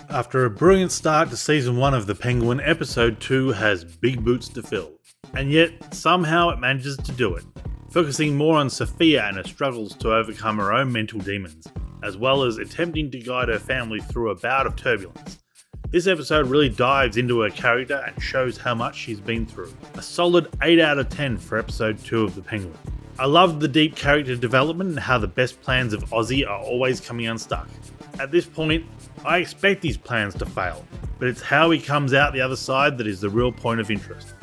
After a brilliant start to Season 1 of The Penguin, Episode 2 has big boots to fill. And yet, somehow it manages to do it, focusing more on Sophia and her struggles to overcome her own mental demons, as well as attempting to guide her family through a bout of turbulence. This episode really dives into her character and shows how much she's been through. A solid 8 out of 10 for Episode 2 of The Penguin. I loved the deep character development and how the best plans of Ozzy are always coming unstuck. At this point, I expect these plans to fail, but it's how he comes out the other side that is the real point of interest.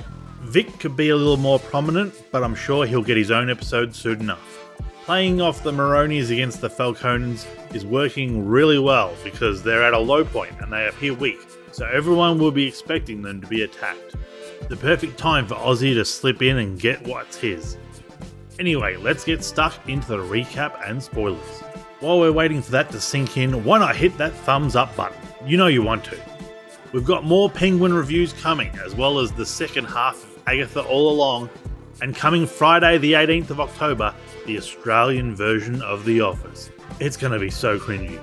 Vic could be a little more prominent, but I'm sure he'll get his own episode soon enough. Playing off the Maronis against the Falconans is working really well because they're at a low point and they appear weak, so everyone will be expecting them to be attacked. The perfect time for Ozzy to slip in and get what's his. Anyway, let's get stuck into the recap and spoilers. While we're waiting for that to sink in, why not hit that thumbs up button? You know you want to. We've got more Penguin reviews coming, as well as the second half of Agatha All Along, and coming Friday the 18th of October, the Australian version of The Office. It's going to be so cringy.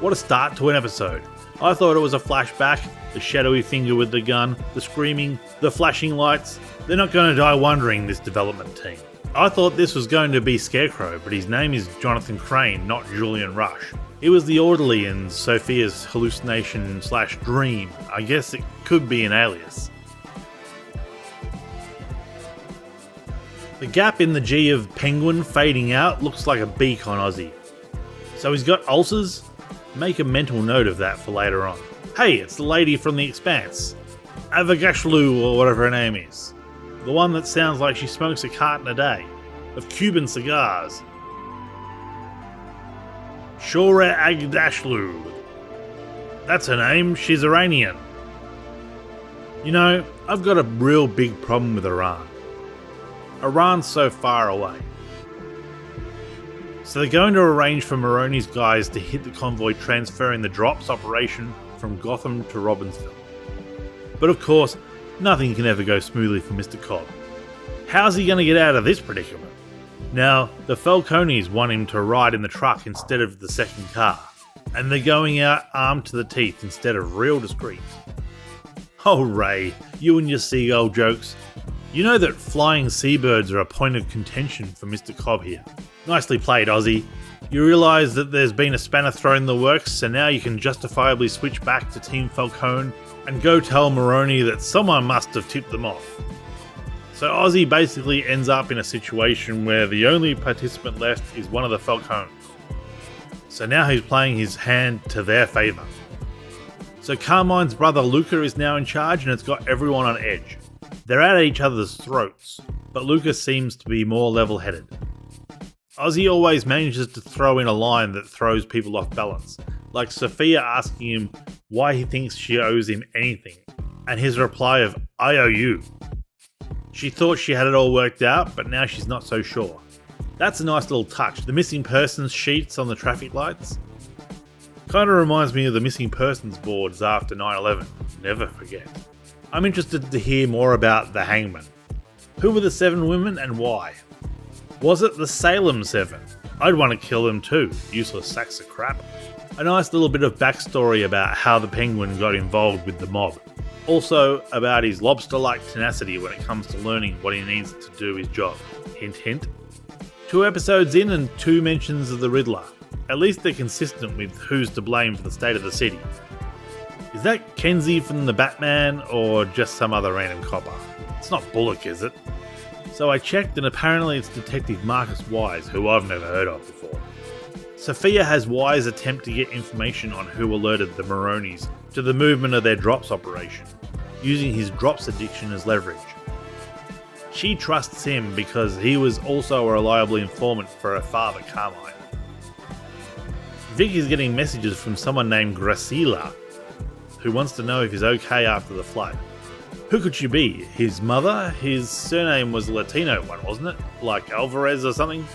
What a start to an episode. I thought it was a flashback, the shadowy finger with the gun, the screaming, the flashing lights. They're not going to die wondering, this development team. I thought this was going to be Scarecrow, but his name is Jonathan Crane, not Julian Rush. He was the orderly in Sophia's hallucination/dream. I guess it could be an alias. The gap in the G of Penguin fading out looks like a beak on Ozzy. So he's got ulcers? Make a mental note of that for later on. Hey, it's the lady from The Expanse. Avagashlu, or whatever her name is. The one that sounds like she smokes a carton a day of Cuban cigars. Shora Agdashlu. That's her name, she's Iranian. You know, I've got a real big problem with Iran. Iran's so far away. So they're going to arrange for Maroney's guys to hit the convoy transferring the drops operation from Gotham to Robbinsville. But of course, nothing can ever go smoothly for Mr. Cobb. How's he going to get out of this predicament? Now, the Falcones want him to ride in the truck instead of the second car, and they're going out armed to the teeth instead of real discreet. Oh Ray, you and your seagull jokes. You know that flying seabirds are a point of contention for Mr. Cobb here. Nicely played, Ozzy. You realise that there's been a spanner thrown in the works, so now you can justifiably switch back to Team Falcone and go tell Maroni that someone must have tipped them off. So Ozzy basically ends up in a situation where the only participant left is one of the Falcones. So now he's playing his hand to their favour. So Carmine's brother Luca is now in charge and it's got everyone on edge. They're at each other's throats, but Luca seems to be more level-headed. Ozzy always manages to throw in a line that throws people off balance, like Sophia asking him why he thinks she owes him anything, and his reply of, "I owe you." She thought she had it all worked out, but now she's not so sure. That's a nice little touch. The missing persons sheets on the traffic lights kind of reminds me of the missing persons boards after 9/11. Never forget. I'm interested to hear more about the hangman. Who were the 7 women and why? Was it the Salem 7? I'd want to kill them too, useless sacks of crap. A nice little bit of backstory about how the Penguin got involved with the mob. Also about his lobster-like tenacity when it comes to learning what he needs to do his job. Hint hint. 2 episodes in and 2 mentions of the Riddler. At least they're consistent with who's to blame for the state of the city. Is that Kenzie from the Batman or just some other random copper? It's not Bullock, is it? So I checked and apparently it's Detective Marcus Wise, who I've never heard of before. Sophia has Wise attempt to get information on who alerted the Maronis to the movement of their drops operation, using his drops addiction as leverage. She trusts him because he was also a reliable informant for her father, Carmine. Vic is getting messages from someone named Graciela, who wants to know if he's okay after the flood. Who could she be? His mother? His surname was a Latino one, wasn't it? Like Alvarez or something?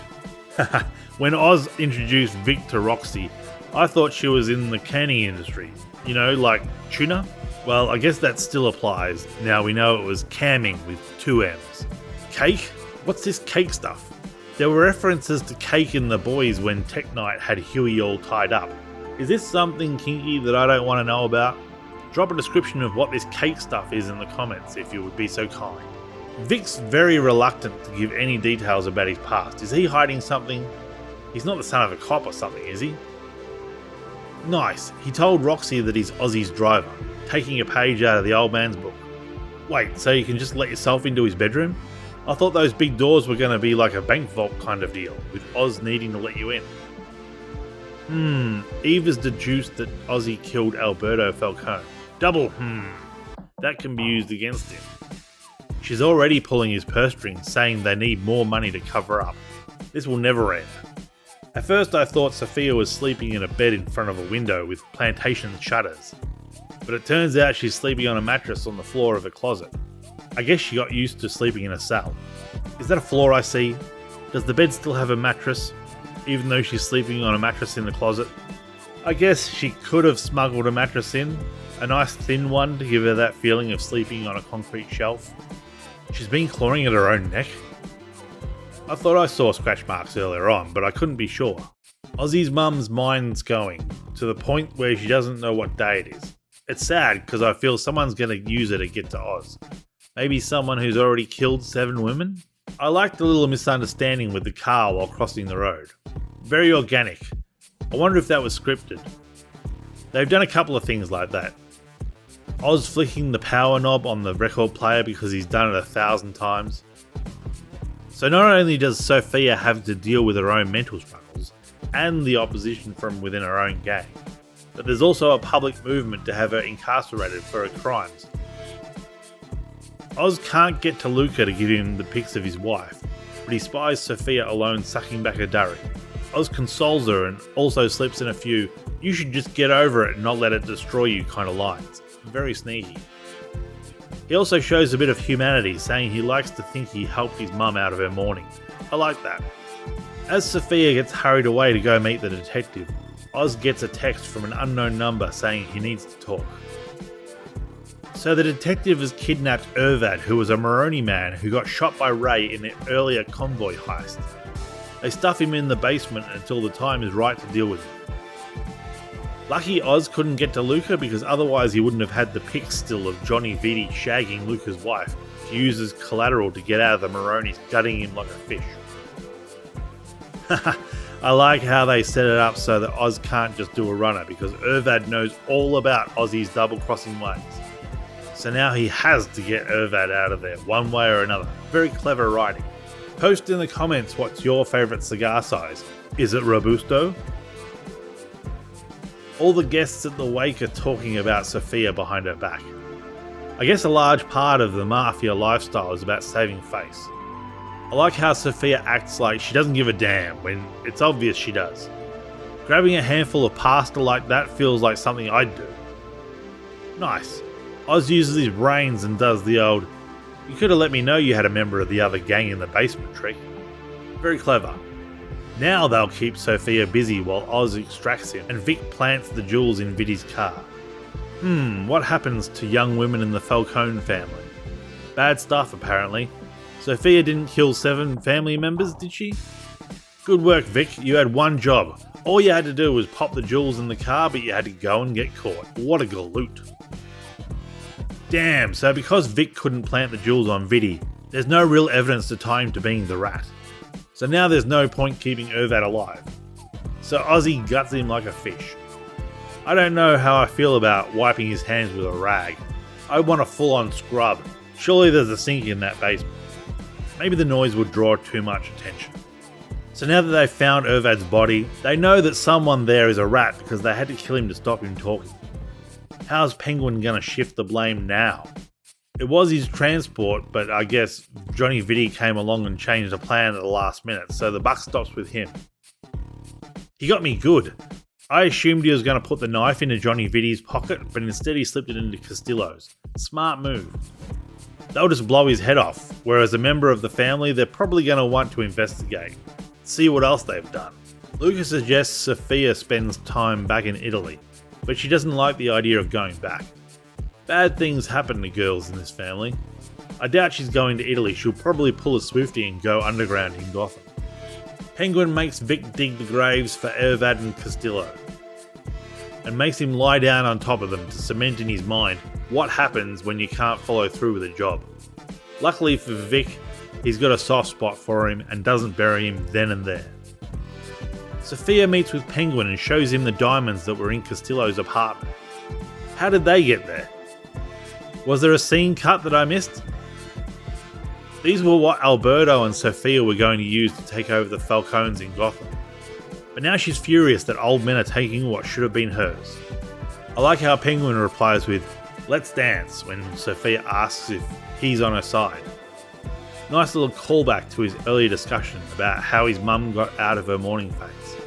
When Oz introduced Vic to Roxy, I thought she was in the canning industry. You know, like tuna? Well, I guess that still applies. Now we know it was camming with 2 M's. Cake? What's this cake stuff? There were references to Cake and the boys when Tech Knight had Huey all tied up. Is this something kinky that I don't want to know about? Drop a description of what this cake stuff is in the comments if you would be so kind. Vic's very reluctant to give any details about his past. Is he hiding something? He's not the son of a cop or something, is he? Nice, he told Roxy that he's Ozzy's driver, taking a page out of the old man's book. Wait, so you can just let yourself into his bedroom? I thought those big doors were going to be like a bank vault kind of deal, with Oz needing to let you in. Eve has deduced that Ozzy killed Alberto Falcone. Double that can be used against him. She's already pulling his purse strings, saying they need more money to cover up. This will never end. At first I thought Sophia was sleeping in a bed in front of a window with plantation shutters, but it turns out she's sleeping on a mattress on the floor of a closet. I guess she got used to sleeping in a cell. Is that a floor I see? Does the bed still have a mattress, even though she's sleeping on a mattress in the closet? I guess she could have smuggled a mattress in, a nice thin one to give her that feeling of sleeping on a concrete shelf. She's been clawing at her own neck. I thought I saw scratch marks earlier on, but I couldn't be sure. Ozzy's mum's mind's going, to the point where she doesn't know what day it is. It's sad because I feel someone's going to use her to get to Oz. Maybe someone who's already killed 7 women? I liked the little misunderstanding with the car while crossing the road. Very organic. I wonder if that was scripted. They've done a couple of things like that. Oz flicking the power knob on the record player because he's done it 1,000 times. So not only does Sophia have to deal with her own mental struggles and the opposition from within her own gang, but there's also a public movement to have her incarcerated for her crimes. Oz can't get to Luca to give him the pics of his wife, but he spies Sophia alone sucking back a durry. Oz consoles her and also slips in a few "you should just get over it and not let it destroy you" kind of lines. Very sneaky. He also shows a bit of humanity, saying he likes to think he helped his mum out of her mourning. I like that. As Sophia gets hurried away to go meet the detective, Oz gets a text from an unknown number saying he needs to talk. So the detective has kidnapped Irvad, who was a Maroni man who got shot by Ray in the earlier convoy heist. They stuff him in the basement until the time is right to deal with him. Lucky Oz couldn't get to Luca because otherwise he wouldn't have had the pic still of Johnny Vitti shagging Luca's wife to use as collateral to get out of the Maronis gutting him like a fish. I like how they set it up so that Oz can't just do a runner because Irvad knows all about Ozzy's double-crossing ways. So now he has to get Irvad out of there one way or another. Very clever writing. Post in the comments what's your favourite cigar size. Is it Robusto? All the guests at the wake are talking about Sophia behind her back. I guess a large part of the mafia lifestyle is about saving face. I like how Sophia acts like she doesn't give a damn when it's obvious she does. Grabbing a handful of pasta like that feels like something I'd do. Nice. Oz uses his brains and does the old "you could have let me know you had a member of the other gang in the basement" trick. Very clever. Now they'll keep Sophia busy while Oz extracts him and Vic plants the jewels in Vitti's car. What happens to young women in the Falcone family? Bad stuff apparently. Sophia didn't kill 7 family members, did she? Good work, Vic. You had one job. All you had to do was pop the jewels in the car, but you had to go and get caught. What a galoot. Damn, so because Vic couldn't plant the jewels on Vitti, there's no real evidence to tie him to being the rat. So now there's no point keeping Irvad alive. So Ozzy guts him like a fish. I don't know how I feel about wiping his hands with a rag. I want a full-on scrub. Surely there's a sink in that basement. Maybe the noise would draw too much attention. So now that they've found Irvad's body, they know that someone there is a rat because they had to kill him to stop him talking. How's Penguin gonna shift the blame now? It was his transport, but I guess Johnny Vitti came along and changed the plan at the last minute, so the buck stops with him. He got me good. I assumed he was going to put the knife into Johnny Vitti's pocket, but instead he slipped it into Castillo's. Smart move. They'll just blow his head off, whereas a member of the family they're probably going to want to investigate. See what else they've done. Luca suggests Sophia spends time back in Italy, but she doesn't like the idea of going back. Bad things happen to girls in this family. I doubt she's going to Italy. She'll probably pull a Swiftie and go underground in Gotham. Penguin makes Vic dig the graves for Ervad and Castillo, and makes him lie down on top of them to cement in his mind what happens when you can't follow through with a job. Luckily for Vic, he's got a soft spot for him and doesn't bury him then and there. Sophia meets with Penguin and shows him the diamonds that were in Castillo's apartment. How did they get there? Was there a scene cut that I missed? These were what Alberto and Sophia were going to use to take over the Falcones in Gotham. But now she's furious that old men are taking what should have been hers. I like how Penguin replies with, "Let's dance," when Sophia asks if he's on her side. Nice little callback to his earlier discussion about how his mum got out of her mourning phase.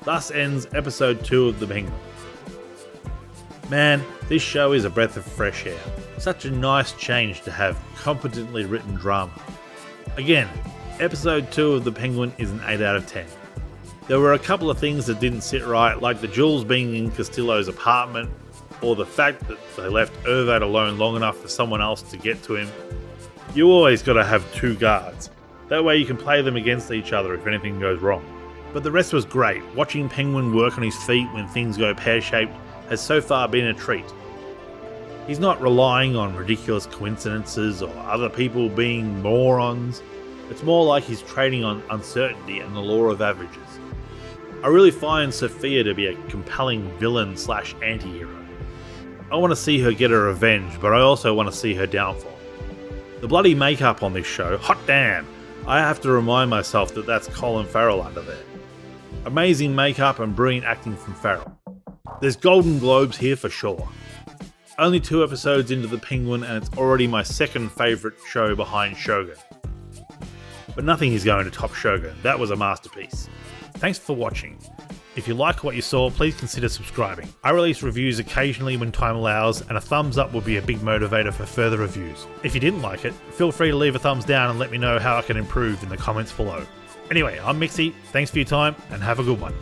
Thus ends episode 2 of The Penguin. Man, this show is a breath of fresh air. Such a nice change to have competently written drama. Again, episode 2 of The Penguin is an 8 out of 10. There were a couple of things that didn't sit right, like the jewels being in Castillo's apartment, or the fact that they left Ervad alone long enough for someone else to get to him. You always gotta have 2 guards. That way you can play them against each other if anything goes wrong. But the rest was great. Watching Penguin work on his feet when things go pear-shaped has so far been a treat. He's not relying on ridiculous coincidences or other people being morons. It's more like he's trading on uncertainty and the law of averages. I really find Sophia to be a compelling villain / anti-hero. I want to see her get her revenge, but I also want to see her downfall. The bloody makeup on this show, hot damn! I have to remind myself that that's Colin Farrell under there. Amazing makeup and brilliant acting from Farrell. There's Golden Globes here for sure. Only 2 episodes into The Penguin and it's already my second favourite show behind Shogun. But nothing is going to top Shogun, that was a masterpiece. Thanks for watching. If you like what you saw, please consider subscribing. I release reviews occasionally when time allows, and a thumbs up would be a big motivator for further reviews. If you didn't like it, feel free to leave a thumbs down and let me know how I can improve in the comments below. Anyway, I'm Mixie, thanks for your time, and have a good one.